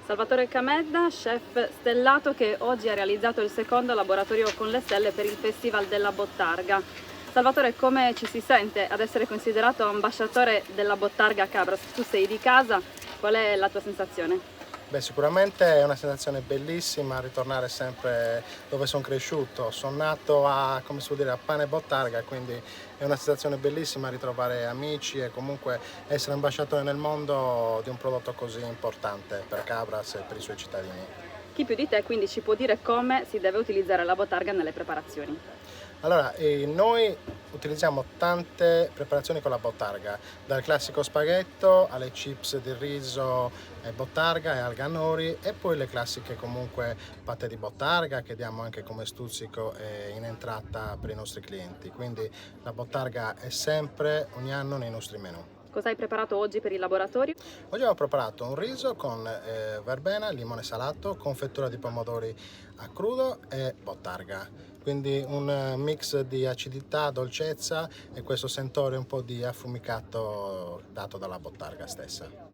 Salvatore Camedda, chef stellato che oggi ha realizzato il secondo laboratorio con le stelle per il Festival della Bottarga. Salvatore, come ci si sente ad essere considerato ambasciatore della Bottarga a Cabras? Tu sei di casa, qual è la tua sensazione? Beh, sicuramente è una sensazione bellissima ritornare sempre dove sono cresciuto. Sono nato come si può dire, a Pane e Bottarga, quindi è una sensazione bellissima ritrovare amici e comunque essere ambasciatore nel mondo di un prodotto così importante per Cabras e per i suoi cittadini. Chi più di te quindi ci può dire come si deve utilizzare la Bottarga nelle preparazioni? Allora, noi utilizziamo tante preparazioni con la bottarga, dal classico spaghetto alle chips di riso e bottarga e alga nori e poi le classiche comunque patte di bottarga che diamo anche come stuzzico in entrata per i nostri clienti. Quindi la bottarga è sempre ogni anno nei nostri menù. Cosa hai preparato oggi per il laboratorio? Oggi abbiamo preparato un riso con verbena, limone salato, confettura di pomodori a crudo e bottarga. Quindi un mix di acidità, dolcezza e questo sentore un po' di affumicato dato dalla bottarga stessa.